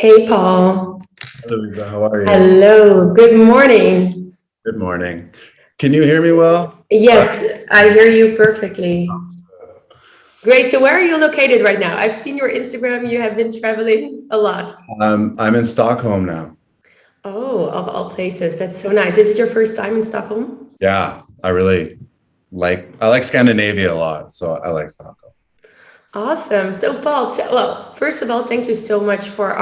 Hey, Paul. Hello, Lisa. How are you? Hello. Good morning. Good morning. Can you hear me well? Yes, I hear you perfectly. Great. So where are you located right now? I've seen your Instagram. You have been traveling a lot. I'm in Stockholm now. Oh, of all places. That's so nice. Is it your first time in Stockholm? Yeah, I like Scandinavia a lot, so I like Stockholm. Awesome. So, Paul, well, first of all, thank you so much for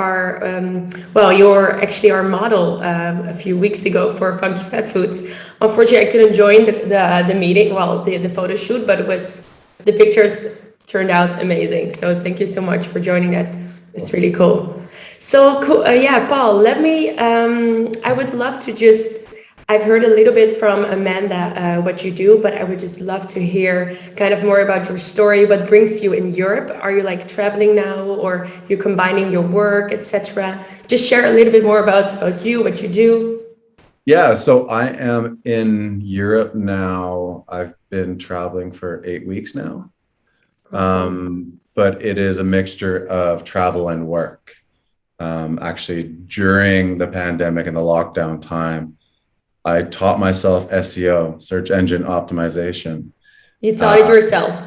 well, you're actually our model a few weeks ago for Funky Fat Foods. Unfortunately, I couldn't join the meeting, well, the photo shoot, but the pictures turned out amazing. So, thank you so much for joining that. It's really cool. So, cool. Yeah, Paul, I would love to I've heard a little bit from Amanda what you do, but I would just love to hear kind of more about your story. What brings you in Europe? Are you like traveling now, or you're combining your work, etc.? Just share a little bit more about you, what you do. Yeah, so I am in Europe now. I've been traveling for 8 weeks now. Awesome. But it is a mixture of travel and work. Actually, during the pandemic and the lockdown time, I taught myself SEO, search engine optimization. You taught it Uh, yourself.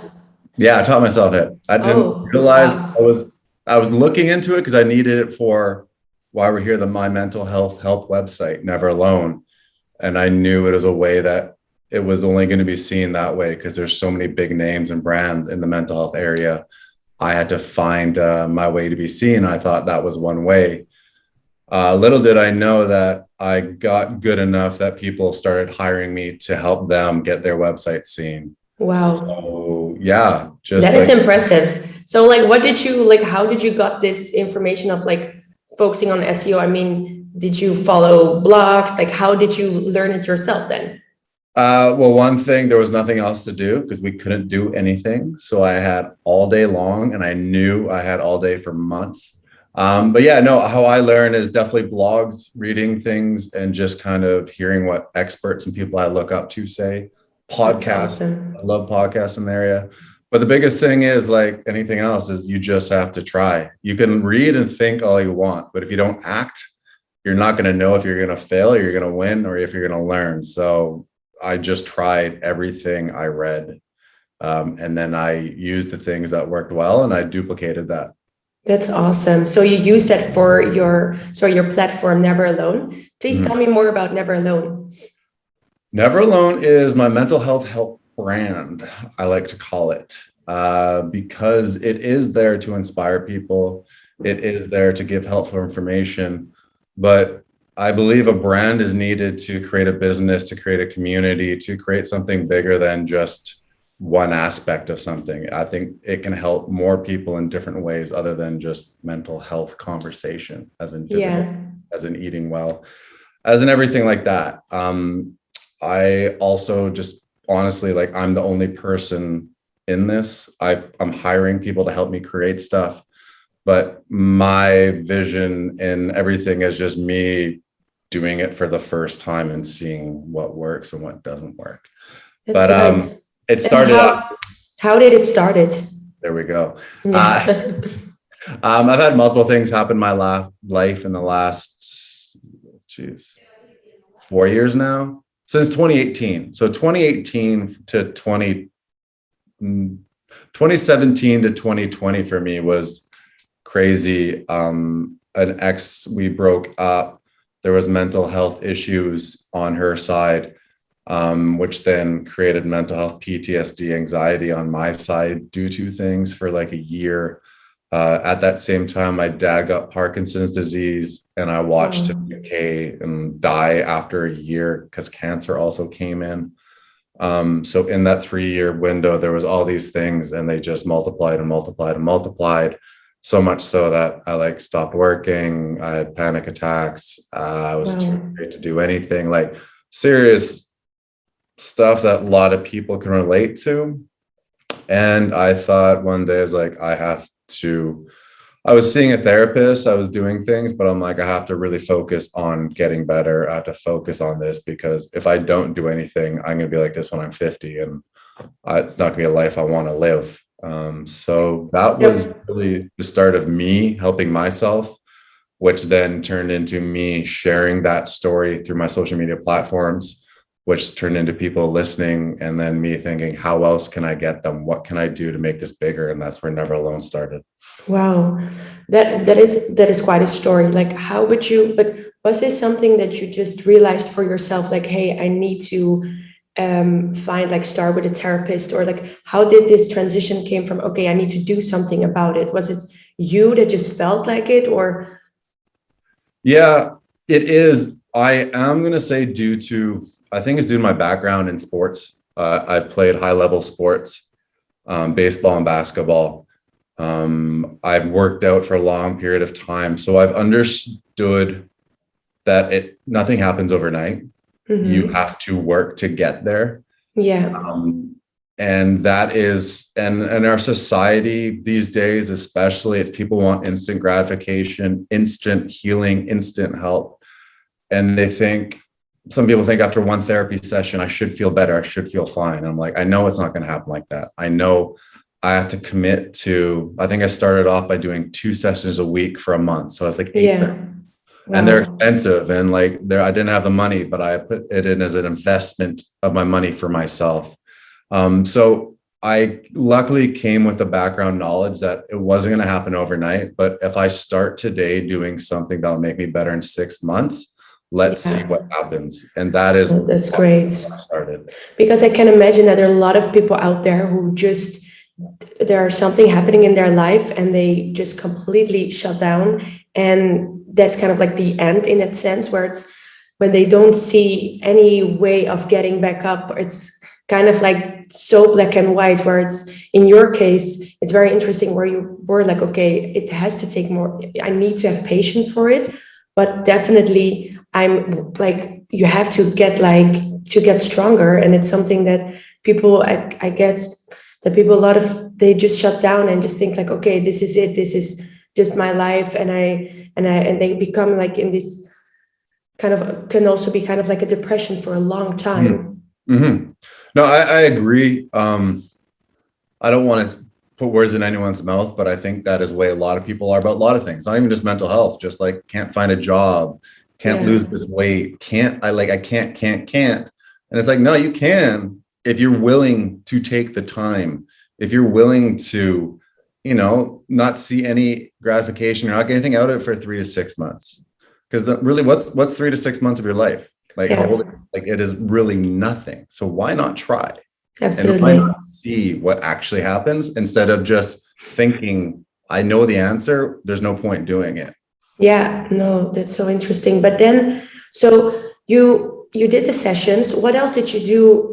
Yeah, I taught myself it. I didn't Oh, realize wow. I was looking into it because I needed it for why we're here, the My Mental Health Help website, NeverAlone. And I knew it was a way that it was only going to be seen that way because there's so many big names and brands in the mental health area. I had to find my way to be seen. I thought that was one way. Little did I know that I got good enough that people started hiring me to help them get their website seen. Wow. So yeah, just That is like impressive. So like how did you got this information of like focusing on SEO? I mean, did you follow blogs? Like how did you learn it yourself then? well, one thing, there was nothing else to do because we couldn't do anything. So I had all day long and I knew I had all day for months. But yeah, no, how I learn is definitely blogs, reading things, and just kind of hearing what experts and people I look up to say. That's Podcasts, awesome. I love podcasts in the area. But the biggest thing is like anything else is you just have to try. You can read and think all you want, but if you don't act, you're not going to know if you're going to fail or you're going to win or if you're going to learn. So I just tried everything I read. And then I used the things that worked well and I duplicated that. That's awesome. So you use that for your platform Never Alone. Please tell Mhm. me more about Never Alone. Never Alone is my mental health help brand, I like to call it, because it is there to inspire people. It is there to give helpful information. But I believe a brand is needed to create a business, to create a community, to create something bigger than just one aspect of something. I think it can help more people in different ways other than just mental health conversation, as in physical, Yeah. as in eating well, as in everything like that. I also just honestly, like, I'm the only person in this. I'm hiring people to help me create stuff, but my vision and everything is just me doing it for the first time and seeing what works and what doesn't work. That's But nice. it And started out. how did it started? There we go. Uh, Yeah. I've had multiple things happen in my life in the last, geez, 4 years now, since 2018. So 2018 to 2017 to 2020 for me was crazy. An ex, we broke up. There was mental health issues on her side, which then created mental health PTSD, anxiety on my side due to things for like a year. At that same time, my dad got Parkinson's disease, and I watched him Wow. decay and die after a year because cancer also came in. So in that 3 year window, there was all these things, and they just multiplied and multiplied and multiplied. So much so that I like stopped working. I had panic attacks. I was too Wow. afraid to do anything, like serious stuff that a lot of people can relate to. And I thought one day, is like, I was seeing a therapist, I was doing things, but I'm like, I have to really focus on getting better. I have to focus on this because if I don't do anything, I'm going to be like this when I'm 50, and it's not going to be a life I want to live. So that was Yep. really the start of me helping myself which then turned into me sharing that story through my social media platforms, which turned into people listening, and then me thinking, how else can I get them? What can I do to make this bigger? And that's where Never Alone started. Wow, that is quite a story. Like, how would you? But was this something that you just realized for yourself? Like, hey, I need to find, like, start with a therapist, or like, how did this transition came from? Okay, I need to do something about it. Was it you that just felt like it, or? Yeah, it is. I am going to say I think it's due to my background in sports. I've played high level sports, baseball and basketball. I've worked out for a long period of time. So I've understood that nothing happens overnight. You have to work to get there. Yeah. And that is, and in our society these days, especially, it's people want instant gratification, instant healing, instant help. And some people think after one therapy session, I should feel better. I should feel fine. And I'm like, I know it's not going to happen like that. I know I have to commit to, I think I started off by doing 2 sessions a week for a month. So I was like 8 sessions. Wow. And they're expensive, and like I didn't have the money, but I put it in as an investment of my money for myself. So I luckily came with the background knowledge that it wasn't going to happen overnight, but if I start today doing something that'll make me better in 6 months, let's see what happens. And that's great. I started. Because I can imagine that there are a lot of people out there who just, there's something happening in their life and they just completely shut down, and that's kind of like the end in that sense, where it's when they don't see any way of getting back up. It's kind of like so black and white, where it's, in your case, it's very interesting where you were like, okay, it has to take more, I need to have patience for it, but definitely I'm like, you have to get stronger. And it's something that people, I guess that people, a lot of, they just shut down and just think like, okay, this is it, this is just my life, and they become like in this kind of, can also be kind of like a depression for a long time. Mm-hmm. No, I agree. I don't want to put words in anyone's mouth, but I think that is the way a lot of people are about a lot of things, not even just mental health, just like can't find a job, can't lose this weight, I can't. And it's like, no, you can, if you're willing to take the time, if you're willing to, not see any gratification, you're not getting anything out of it for 3 to 6 months. Because really, what's 3 to 6 months of your life? Like, it is really nothing. So why not try? Absolutely. And why not see what actually happens instead of just thinking, I know the answer, there's no point doing it. Yeah, no, that's so interesting. But then, so you did the sessions. What else did you do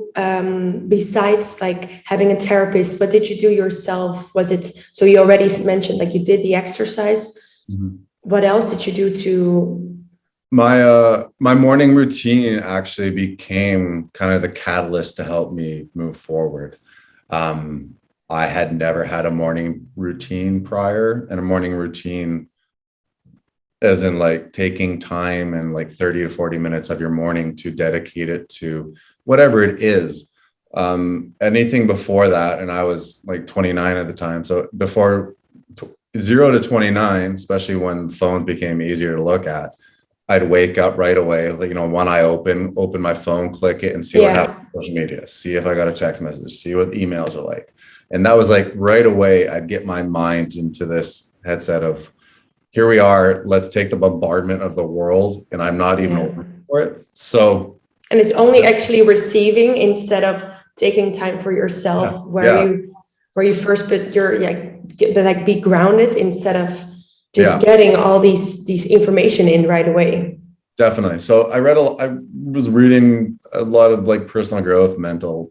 besides like having a therapist? What did you do yourself? Was it, so you already mentioned like you did the exercise. What else did you do to? My morning routine actually became kind of the catalyst to help me move forward. I had never had a morning routine prior, and a morning routine as in like taking time and like 30 to 40 minutes of your morning to dedicate it to whatever it is. Anything before that, and I was like 29 at the time. So before 0 to 29, especially when phones became easier to look at, I'd wake up right away, like, one eye open my phone, click it, and see what happened on social media, see if I got a text message, see what emails are like. And that was like right away, I'd get my mind into this headset of, here we are, let's take the bombardment of the world, and I'm not even open for it. So, and it's only actually receiving instead of taking time for yourself, where you first put your, like be grounded instead of just getting all these information in right away. Definitely. So I was reading a lot of like personal growth, not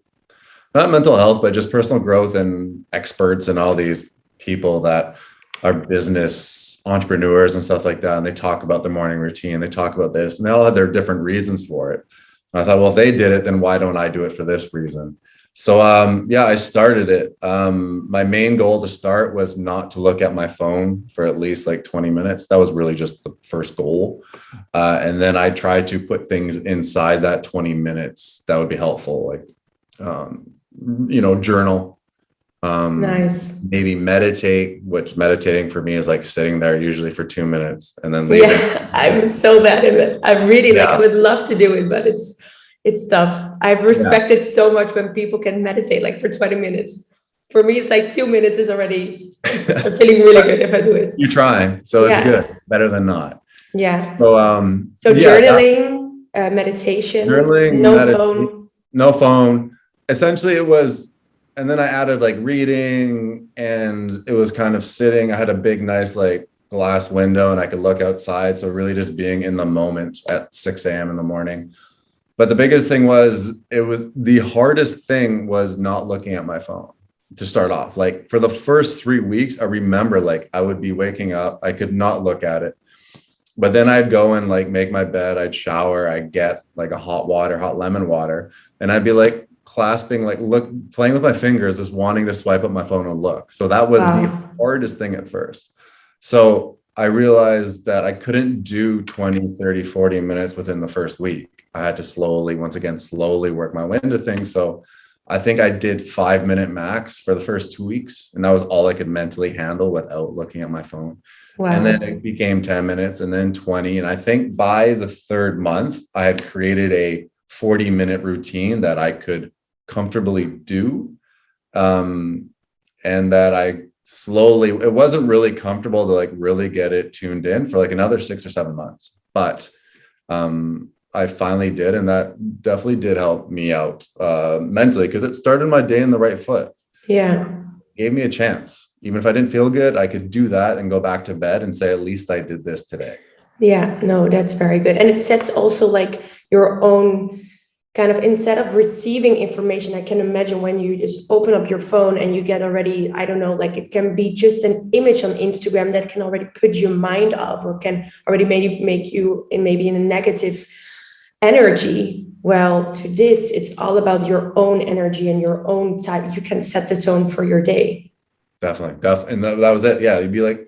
mental health, but just personal growth, and experts and all these people that are business entrepreneurs and stuff like that. And they talk about their morning routine. They talk about this, and they all had their different reasons for it. And I thought, well, if they did it, then why don't I do it for this reason? So, I started it. My main goal to start was not to look at my phone for at least like 20 minutes. That was really just the first goal. And then I tried to put things inside that 20 minutes that would be helpful, like, journal, Nice. Maybe meditate, which meditating for me is like sitting there usually for 2 minutes and then leaving. Yeah, I'm so bad at it. I really like, I Yeah. would love to do it, but it's tough. I respect it so much when people can meditate like for 20 minutes. For me, it's like 2 minutes is already, I'm feeling really good if I do it. You're trying, so it's good, Yeah. better than not. Yeah. So, So yeah, journaling, meditation, journaling, no phone. no phone. Essentially, it was, and then I added like reading, and it was kind of sitting. I had a big, nice like glass window, and I could look outside. So really, just being in the moment at 6 a.m. in the morning. But the biggest thing was, it was the hardest thing was not looking at my phone to start off. Like for the first 3 weeks, I remember like I would be waking up, I could not look at it. But then I'd go and like make my bed, I'd shower, I'd get like a hot lemon water, and I'd be like clasping, like look, playing with my fingers, just wanting to swipe up my phone and look. So that was the Wow. hardest thing at first. So I realized that I couldn't do 20, 30, 40 minutes within the first week. I had to slowly, once again, slowly work my way into things. So I think I did 5 minute max for the first 2 weeks, and that was all I could mentally handle without looking at my phone. And then Wow. it became 10 minutes and then 20. And I think by the third month, I had created a 40-minute routine that I could comfortably do. And that I slowly, it wasn't really comfortable to like really get it tuned in for like another 6 or 7 months. But I finally did. And that definitely did help me out mentally, because it started my day in the right foot. Yeah. Gave me a chance. Even if I didn't feel good, I could do that and go back to bed and say, at least I did this today. Yeah. No, that's very good. And it sets also like your own kind of, instead of receiving information, I can imagine when you just open up your phone and you get already, I don't know, like it can be just an image on Instagram that can already put your mind off, or can already maybe make you in maybe in a negative energy. Well, to this, it's all about your own energy and your own type. You can set the tone for your day. Definitely. And that was it. Yeah. You'd be like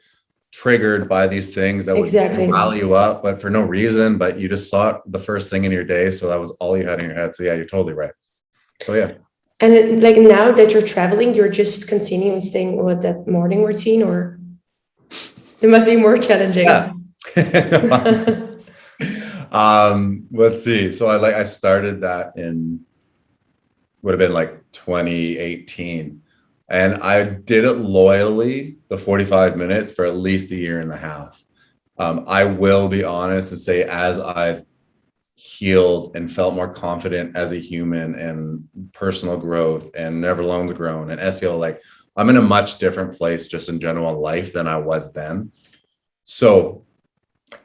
triggered by these things that would Exactly. rile you up, but for no reason, but you just saw it the first thing in your day. So that was all you had in your head. So yeah, you're totally right. So yeah. And like now that you're traveling, you're just continuing staying with that morning routine, or it must be more challenging. Yeah. Let's see. So I started that in, would have been like 2018. And I did it loyally, the 45 minutes, for at least a year and a half. I will be honest and say, as I've healed and felt more confident as a human, and personal growth, and NeverAlone's grown, and SEO, like I'm in a much different place just in general life than I was then. So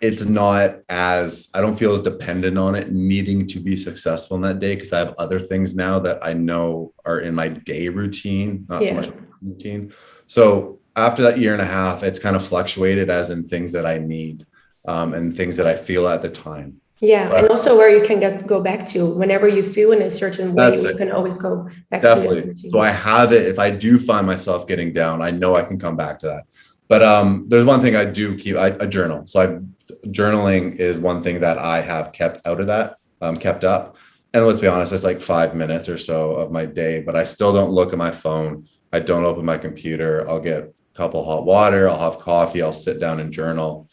it's not as, I don't feel as dependent on it needing to be successful in that day, because I have other things now that I know are in my day routine, not so much routine. So after that year and a half, it's kind of fluctuated as in things that I need, and things that I feel at the time. Yeah, But and also where you can go back to whenever you feel in a certain way, that's you it. can always go back to Definitely. that routine. So I have it. If I do find myself getting down, I know I can come back to that. But there's one thing I do keep, I journal. So journaling is one thing that I have kept out of that, kept up. And let's be honest, it's like 5 minutes or so of my day, but I still don't look at my phone. I don't open my computer. I'll get a couple hot water. I'll have coffee. I'll sit down and journal,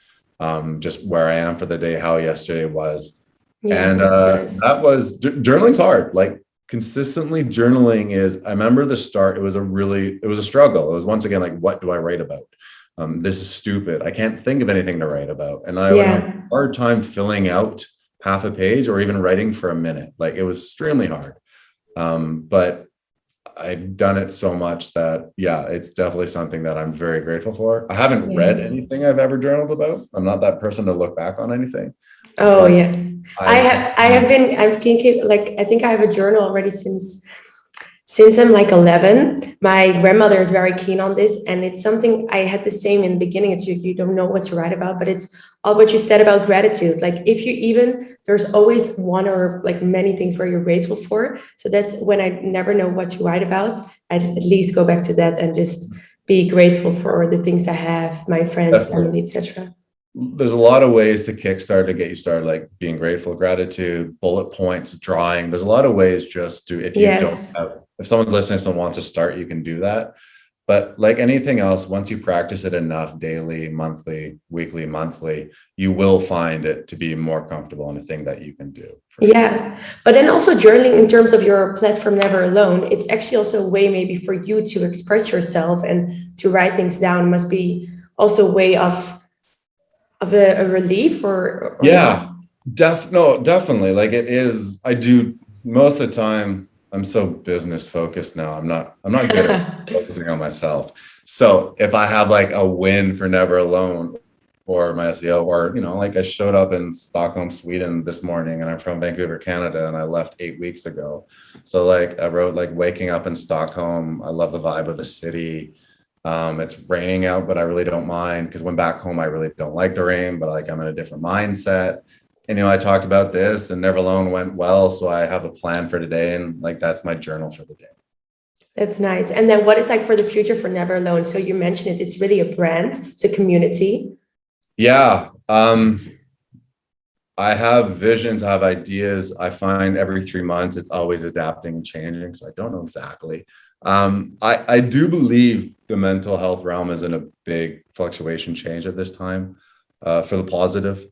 just where I am for the day, how yesterday was. Yeah, And that's nice. that was, journaling's hard. Like consistently journaling is, I remember the start, it was a struggle. It was once again, like, what do I write about? This is stupid. I can't think of anything to write about. And I would have a hard time filling out half a page or even writing for a minute. Like it was extremely hard. But I've done it so much that, yeah, it's definitely something that I'm very grateful for. I haven't read anything I've ever journaled about. I'm not that person to look back on anything. Oh yeah. I've thinking, like, I think I have a journal already since I'm like 11. My grandmother is very keen on this, and it's something I had the same in the beginning. It's you don't know what to write about, but it's all what you said about gratitude. Like if you even, there's always one or like many things where you're grateful for. So that's when I never know what to write about, I'd at least go back to that and just be grateful for the things I have, my friends, family, etc. There's a lot of ways to kickstart, to get you started, like being grateful, gratitude, bullet points, drawing. There's a lot of ways just to, if you don't have if someone's listening, someone wants to start, you can do that. But like anything else, once you practice it enough, daily, monthly, weekly, monthly, you will find it to be more comfortable and a thing that you can do. Yeah. But then also journaling in terms of your platform, Never Alone, it's actually also a way maybe for you to express yourself and to write things down must be also a way of a relief or Yeah, no, definitely. Like it is, I do most of the time. I'm so business focused now. I'm not good at focusing on myself. So if I have like a win for Never Alone or my SEO, or like I showed up in Stockholm, Sweden this morning, and I'm from Vancouver, Canada, and I left 8 weeks ago. So like I wrote like waking up in Stockholm. I love the vibe of the city. It's raining out, but I really don't mind because when back home, I really don't like the rain, but like I'm in a different mindset. And I talked about this and Never Alone went well. So I have a plan for today, and like that's my journal for the day. That's nice. And then what is like for the future for Never Alone? So you mentioned it's really a brand, it's a community. Yeah. I have visions, I have ideas. I find every 3 months it's always adapting and changing. So I don't know exactly. I do believe the mental health realm is in a big fluctuation change at this time, for the positive.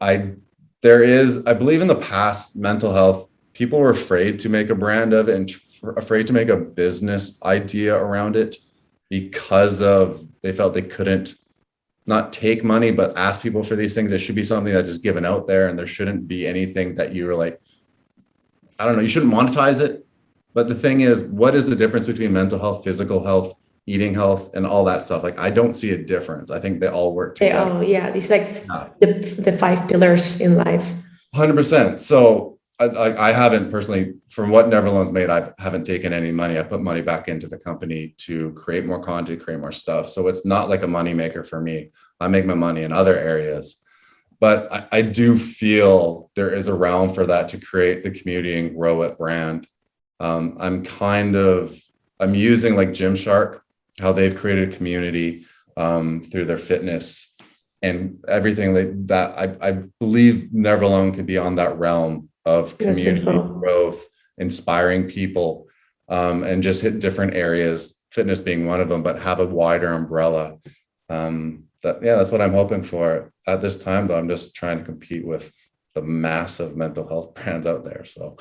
I believe in the past, mental health, people were afraid to make a brand of it and afraid to make a business idea around it because of they felt they couldn't not take money, but ask people for these things. It should be something that's just given out there, and there shouldn't be anything that you're like, I don't know, you shouldn't monetize it. But the thing is, what is the difference between mental health, physical health, eating health, and all that stuff? Like, I don't see a difference. I think they all work together. Yeah, these like Yeah. the five pillars in life. 100%. So I haven't personally, from what NeverAlone's made, I haven't taken any money. I put money back into the company to create more content, create more stuff. So it's not like a money maker for me. I make my money in other areas. But I do feel there is a realm for that to create the community and grow it brand. I'm using like Gymshark, how they've created a community through their fitness and everything that I believe NeverAlone could be on that realm of community growth, inspiring people, and just hit different areas, fitness being one of them, but have a wider umbrella. That's what I'm hoping for at this time, though. I'm just trying to compete with the massive mental health brands out there. So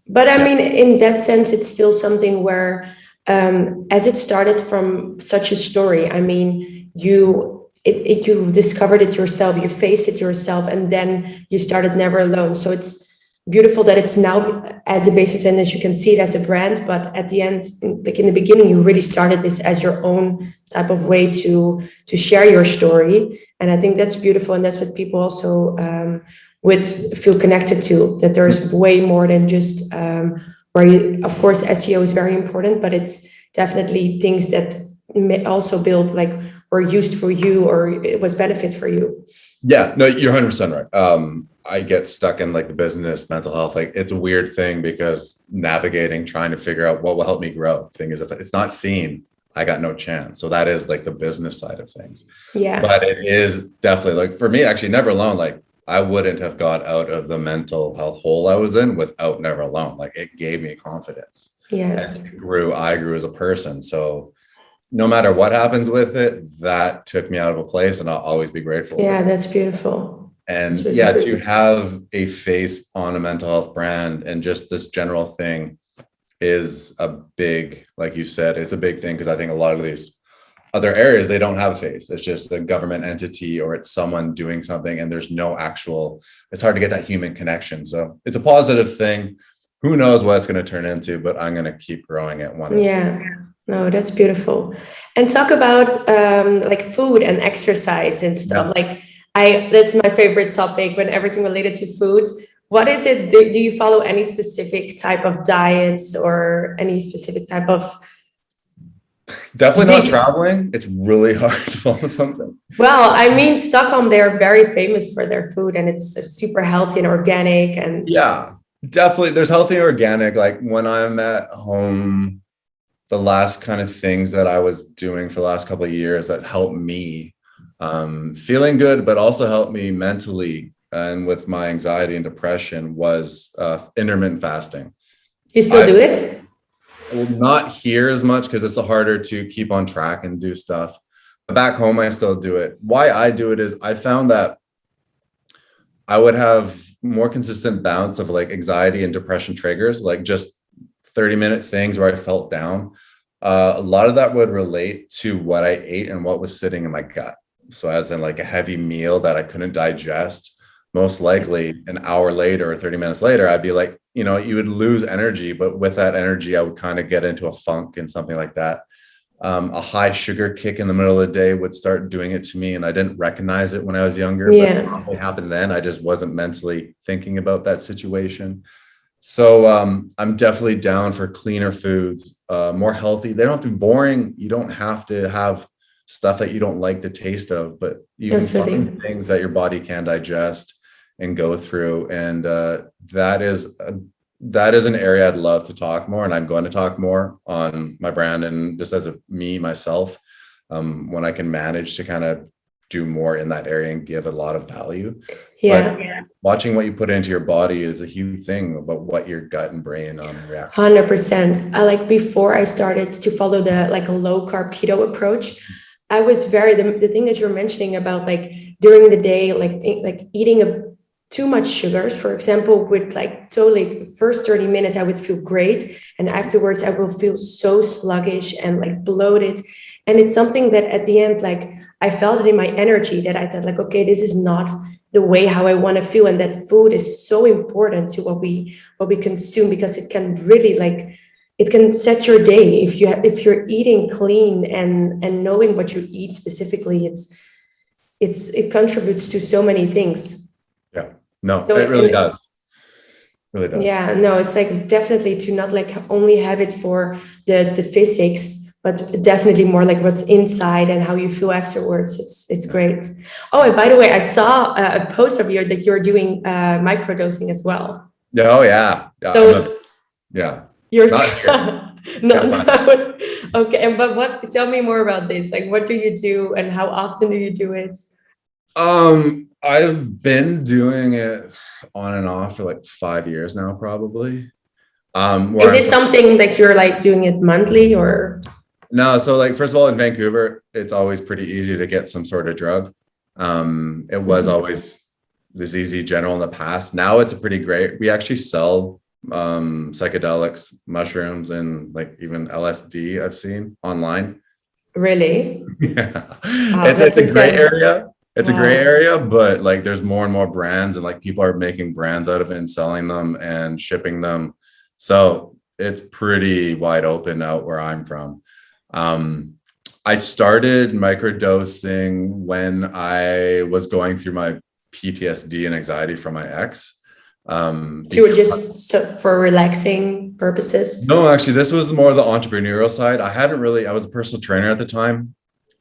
but I mean, in that sense, it's still something where, as it started from such a story, I mean, you discovered it yourself, you faced it yourself, and then you started Never Alone. So it's beautiful that it's now as a basis, and as you can see it as a brand, but at the end, like in the beginning, you really started this as your own type of way to share your story. And I think that's beautiful, and that's what people also would feel connected to, that there's way more than just where you, of course, SEO is very important, but it's definitely things that may also build like or used for you, or it was benefit for you. Yeah, no, you're 100% right. I get stuck in like the business, mental health. Like it's a weird thing because navigating, trying to figure out what will help me grow. Thing is, if it's not seen, I got no chance. So that is like the business side of things. Yeah. But it is definitely like for me, actually, Never Alone. Like I wouldn't have got out of the mental health hole I was in without Never Alone. Like it gave me confidence. Yes. And I grew as a person. So no matter what happens with it, that took me out of a place, and I'll always be grateful. Yeah, that's beautiful. And to have a face on a mental health brand and just this general thing is a big, like you said, it's a big thing because I think a lot of these other areas, they don't have a face. It's just a government entity or it's someone doing something, and there's no actual, it's hard to get that human connection. So it's a positive thing. Who knows what it's going to turn into, but I'm going to keep growing it one. Yeah. No, that's beautiful. And talk about like food and exercise and stuff. Like that's my favorite topic when everything related to foods. What is it? Do you follow any specific type of diets or any specific type of? Definitely not traveling. It's really hard to follow something. Well, I mean, Stockholm, they're very famous for their food, and it's super healthy and organic. And yeah, definitely. There's healthy and organic. Like when I'm at home, the last kind of things that I was doing for the last couple of years that helped me feeling good, but also helped me mentally and with my anxiety and depression was intermittent fasting. You still do it? Well, not here as much because it's harder to keep on track and do stuff. But back home, I still do it. Why I do it is I found that I would have more consistent bouts of like anxiety and depression triggers, like just 30-minute things where I felt down. A lot of that would relate to what I ate and what was sitting in my gut. So as in like a heavy meal that I couldn't digest, most likely an hour later or 30 minutes later, I'd be like, you would lose energy, but with that energy, I would kind of get into a funk and something like that. A high sugar kick in the middle of the day would start doing it to me, and I didn't recognize it when I was younger, but it probably happened then. I just wasn't mentally thinking about that situation. So I'm definitely down for cleaner foods, more healthy. They don't have to be boring. You don't have to have stuff that you don't like the taste of, but you can find things that your body can digest and go through. And that is an area I'd love to talk more, and I'm going to talk more on my brand and just as myself, when I can manage to kind of do more in that area and give a lot of value. But watching what you put into your body is a huge thing about what your gut and brain react. 100%. Before I started to follow the like a low carb keto approach, I was the thing that you're mentioning about like during the day, like eating too much sugars, for example, would like totally the first 30 minutes I would feel great, and afterwards I will feel so sluggish and like bloated. And it's something that at the end, like I felt it in my energy that I thought like, okay, this is not the way how I want to feel. And that food is so important to what we consume, because it can really like, it can set your day. If you're eating clean and knowing what you eat specifically, it contributes to so many things. Yeah, no, so it really does. Really does. Yeah, no, it's like definitely to not like only have it for the physics, but definitely more like what's inside and how you feel afterwards. It's great. Oh, and by the way, I saw a post of yours that you're doing microdosing as well. Oh yeah. So you're no. Okay. But tell me more about this. Like, what do you do and how often do you do it? I've been doing it on and off for like 5 years now, probably. Is it something that you're like doing it monthly or? No, so like first of all, in Vancouver, it's always pretty easy to get some sort of drug. It was always this easy general in the past. Now it's a pretty great. We actually sell psychedelics, mushrooms, and like even LSD I've seen online. Really? Yeah. It's a great area. It's a gray area, but like there's more and more brands, and like people are making brands out of it and selling them and shipping them. So it's pretty wide open out where I'm from. I started microdosing when I was going through my PTSD and anxiety from my ex. Just for relaxing purposes? No, actually, this was more the entrepreneurial side. I was a personal trainer at the time.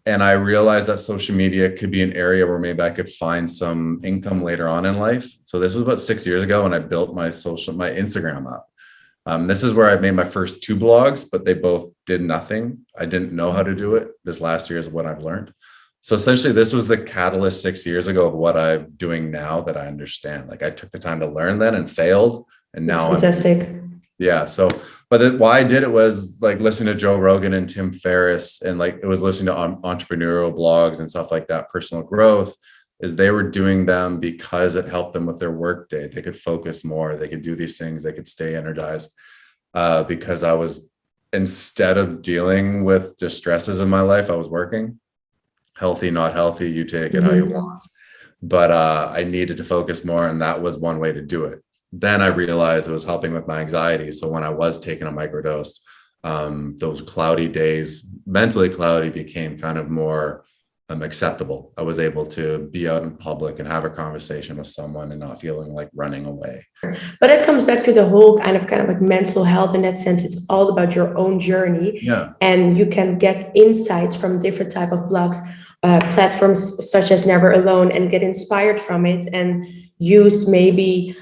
And I realized that social media could be an area where maybe I could find some income later on in life. So this was about 6 years ago when I built my Instagram up. This is where I made my first 2 blogs, but they both did nothing. I didn't know how to do it. This last year is what I've learned. So essentially, this was the catalyst 6 years ago of what I'm doing now that I understand. Like I took the time to learn then and failed, and now that's fantastic. But why I did it was like listening to Joe Rogan and Tim Ferriss, and like it was listening to entrepreneurial blogs and stuff like that, personal growth, is they were doing them because it helped them with their work day. They could focus more, they could do these things, they could stay energized. Because I was, instead of dealing with distresses in my life, I was working. Healthy, not healthy, you take it how you want. But I needed to focus more, and that was one way to do it. Then I realized it was helping with my anxiety. So when I was taking a microdose, those cloudy days, mentally cloudy, became kind of more acceptable. I was able to be out in public and have a conversation with someone and not feeling like running away. But it comes back to the whole kind of like mental health. In that sense, it's all about your own journey. Yeah. And you can get insights from different type of blogs, platforms such as NeverAlone, and get inspired from it and use maybe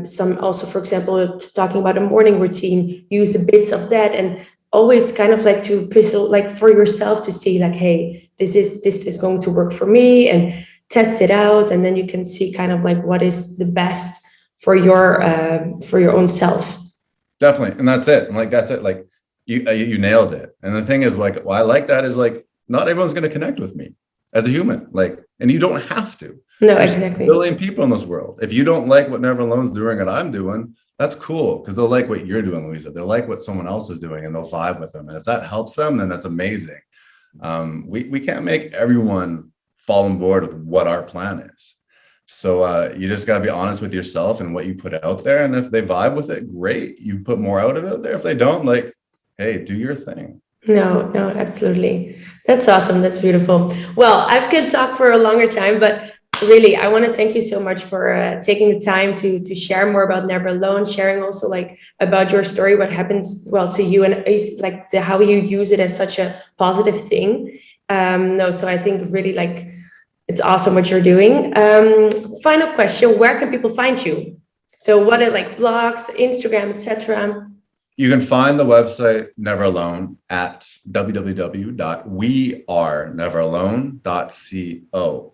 some also, for example, talking about a morning routine, use a bits of that, and always kind of like to puzzle like for yourself to see like, hey, this is going to work for me, and test it out, and then you can see kind of like what is the best for your own self. Definitely. And that's it. I'm like, that's it. Like you nailed it. And the thing is like, why I like that is like, not everyone's going to connect with me as a human. Like, and you don't have to. No, There's a exactly. billion people in this world. If you don't like what NeverAlone's doing and I'm doing, that's cool. Cause they'll like what you're doing, Louisa. They'll like what someone else is doing and they'll vibe with them. And if that helps them, then that's amazing. We can't make everyone fall on board with what our plan is. So you just got to be honest with yourself and what you put out there. And if they vibe with it, great. You put more out of it there. If they don't, like, hey, do your thing. No, no, absolutely. That's awesome. That's beautiful. Well, I could talk for a longer time, but really, I want to thank you so much for taking the time to share more about NeverAlone, sharing also like about your story, what happens well to you, and like how you use it as such a positive thing. No, so I think really like it's awesome what you're doing. Final question: where can people find you? So, what are like blogs, Instagram, etc. You can find the website NeverAlone at www.weareneveralone.co.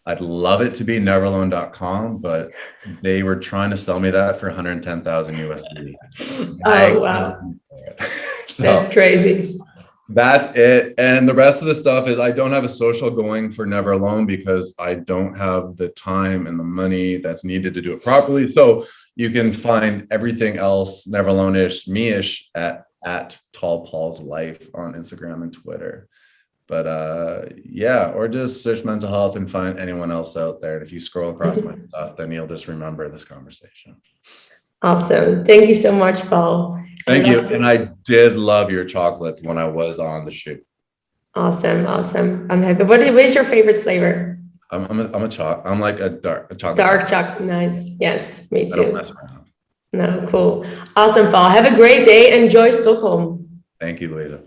I'd love it to be neveralone.com, but they were trying to sell me that for 110,000 USD. Oh, wow. So that's crazy. That's it. And the rest of the stuff is I don't have a social going for NeverAlone because I don't have the time and the money that's needed to do it properly. So you can find everything else NeverAlone-ish, me-ish at Tall Paul's Life on Instagram and Twitter. But yeah, or just search mental health and find anyone else out there. And if you scroll across my stuff, then you'll just remember this conversation. Awesome. Thank you so much, Paul. Thank you. And I did love your chocolates when I was on the shoot. Awesome. Awesome. I'm happy. What is your favorite flavor? I'm like a chocolate. Dark chocolate. Nice. Yes, me too. I don't mess around. No, cool. Awesome, Paul. Have a great day. Enjoy Stockholm. Thank you, Louisa.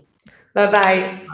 Bye-bye.